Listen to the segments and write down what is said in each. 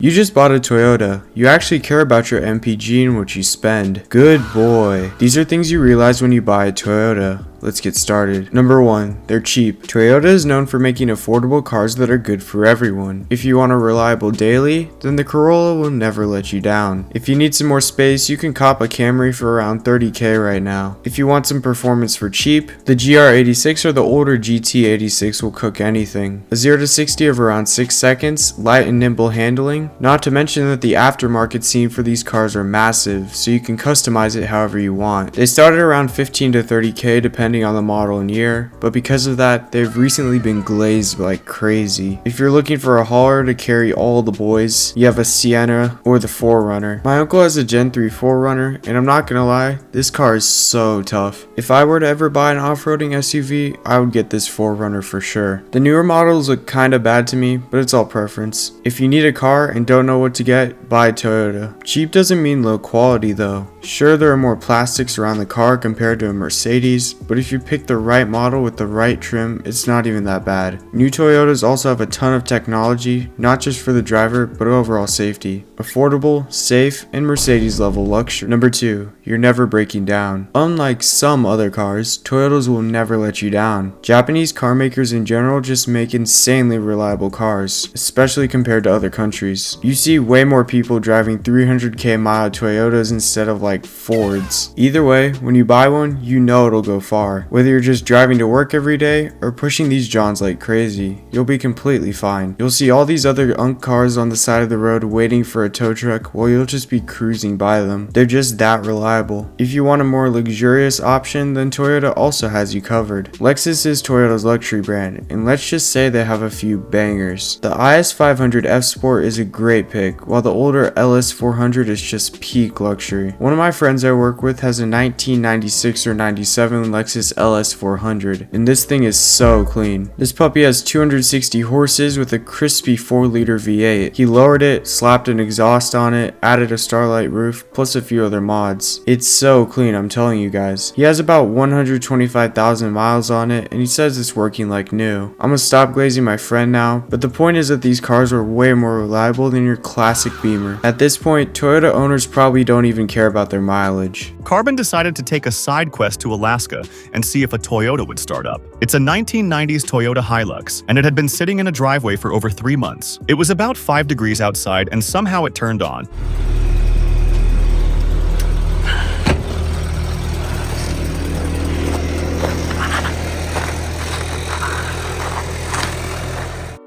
You just bought a Toyota. You actually care about your MPG and what you spend. Good boy. These are things you realize when you buy a Toyota. Let's get started. Number 1, they're cheap. Toyota is known for making affordable cars that are good for everyone. If you want a reliable daily, then the Corolla will never let you down. If you need some more space, you can cop a Camry for around $30K right now. If you want some performance for cheap, the GR86 or the older GT86 will cook anything. A 0 to 60 of around 6 seconds, light and nimble handling, not to mention that the aftermarket scene for these cars are massive, so you can customize it however you want. They start at around 15 to 30K depending on the model and year, but because of that, they've recently been glazed like crazy. If you're looking for a hauler to carry all the boys, you have a Sienna or the 4Runner. My uncle has a Gen 3 4Runner, and I'm not gonna lie, this car is so tough. If I were to ever buy an off-roading SUV, I would get this 4Runner for sure. The newer models look kinda bad to me, but it's all preference. If you need a car and don't know what to get, buy a Toyota. Cheap doesn't mean low quality though. Sure, there are more plastics around the car compared to a Mercedes, but if you pick the right model with the right trim, it's not even that bad. New Toyotas also have a ton of technology, not just for the driver, but overall safety. Affordable, safe, and Mercedes level luxury. Number 2, you're never breaking down. Unlike some other cars, Toyotas will never let you down. Japanese car makers in general just make insanely reliable cars, especially compared to other countries. You see way more people driving 300K mile Toyotas instead of like Fords. Either way, when you buy one, you know it'll go far. Whether you're just driving to work every day or pushing these Johns like crazy, you'll be completely fine. You'll see all these other cars on the side of the road waiting for a tow truck while you'll just be cruising by them. They're just that reliable. If you want a more luxurious option, then Toyota also has you covered. Lexus is Toyota's luxury brand, and let's just say they have a few bangers. The IS500 F Sport is a great pick, while the older LS400 is just peak luxury. One of my friends I work with has a 1996 or 97 Lexus LS400, and this thing is so clean. This puppy has 260 horses with a crispy 4-liter V8. He lowered it, slapped an exhaust on it, added a starlight roof, plus a few other mods. It's so clean, I'm telling you guys. He has about 125,000 miles on it, and he says it's working like new. I'm gonna stop glazing my friend now, but the point is that these cars are way more reliable than your classic Beamer. At this point, Toyota owners probably don't even care about their mileage. Carbon decided to take a side quest to Alaska and see if a Toyota would start up. It's a 1990s Toyota Hilux, and it had been sitting in a driveway for over 3 months. It was about 5 degrees outside, and somehow it turned on.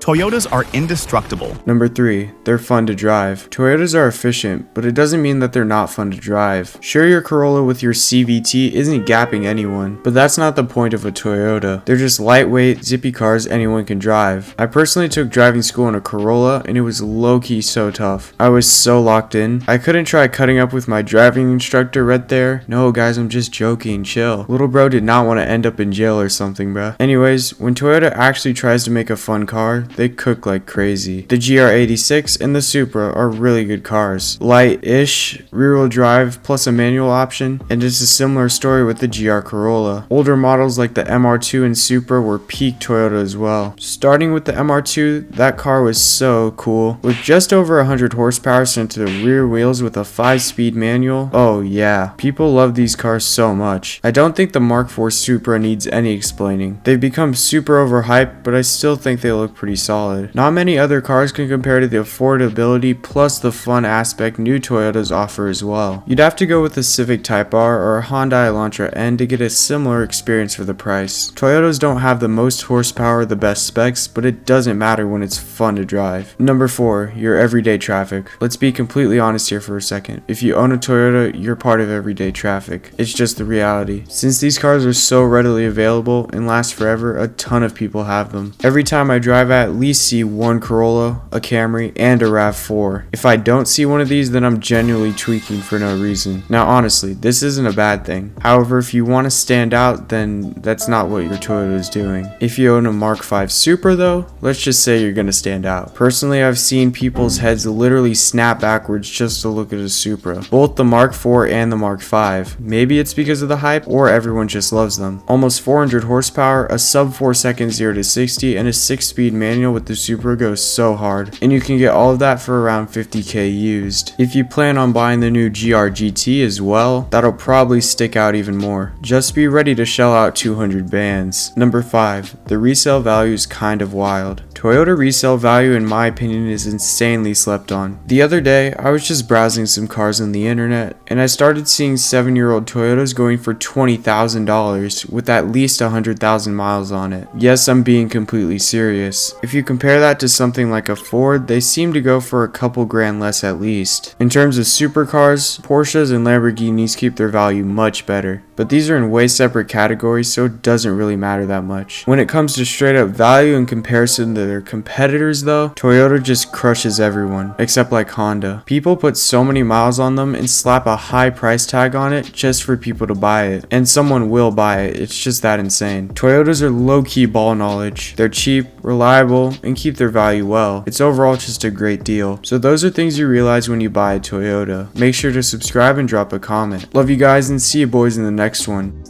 Toyotas are indestructible. Number 3, they're fun to drive. Toyotas are efficient, but it doesn't mean that they're not fun to drive. Sure, your Corolla with your CVT isn't gapping anyone, but that's not the point of a Toyota. They're just lightweight, zippy cars anyone can drive. I personally took driving school in a Corolla, and it was low-key so tough. I was so locked in. I couldn't try cutting up with my driving instructor right there. No guys, I'm just joking, chill. Little bro did not want to end up in jail or something, bruh. Anyways, when Toyota actually tries to make a fun car, they cook like crazy. The GR86 and the Supra are really good cars. Light-ish, rear-wheel drive plus a manual option, and it's a similar story with the GR Corolla. Older models like the MR2 and Supra were peak Toyota as well. Starting with the MR2, that car was so cool. With just over 100 horsepower sent to the rear wheels with a 5-speed manual, oh yeah, people love these cars so much. I don't think the Mark IV Supra needs any explaining. They've become super overhyped, but I still think they look pretty solid. Not many other cars can compare to the affordability plus the fun aspect new Toyotas offer as well. You'd have to go with a Civic Type R or a Hyundai Elantra N to get a similar experience for the price. Toyotas don't have the most horsepower or the best specs, but it doesn't matter when it's fun to drive. Number 4, your everyday traffic. Let's be completely honest here for a second. If you own a Toyota, you're part of everyday traffic. It's just the reality. Since these cars are so readily available and last forever, a ton of people have them. Every time I drive, I at least see one Corolla, a Camry, and a RAV4. If I don't see one of these, then I'm genuinely tweaking for no reason. Now honestly, this isn't a bad thing. However, if you want to stand out, then that's not what your Toyota is doing. If you own a Mark V Supra though, let's just say you're gonna stand out. Personally, I've seen people's heads literally snap backwards just to look at a Supra. Both the Mark IV and the Mark V. Maybe it's because of the hype, or everyone just loves them. Almost 400 horsepower, a sub 4 second 0 to 60, and a 6-speed manual manual with the Supra goes so hard, and you can get all of that for around 50k used. If you plan on buying the new GR GT as well, that'll probably stick out even more. Just be ready to shell out 200 bands. Number 5. The resale value is kind of wild. Toyota resale value in my opinion is insanely slept on. The other day, I was just browsing some cars on the internet, and I started seeing 7-year-old Toyotas going for $20,000 with at least 100,000 miles on it. Yes, I'm being completely serious. If you compare that to something like a Ford, they seem to go for a couple grand less at least. In terms of supercars, Porsches and Lamborghinis keep their value much better, but these are in way separate categories, so it doesn't really matter that much. When it comes to straight up value in comparison to their competitors though, Toyota just crushes everyone, except like Honda. People put so many miles on them and slap a high price tag on it just for people to buy it, and someone will buy it. It's just that insane. Toyotas are low-key ball knowledge. They're cheap, reliable, and keep their value well. It's overall just a great deal. So those are things you realize when you buy a Toyota. Make sure to subscribe and drop a comment. Love you guys, and see you boys in the next one.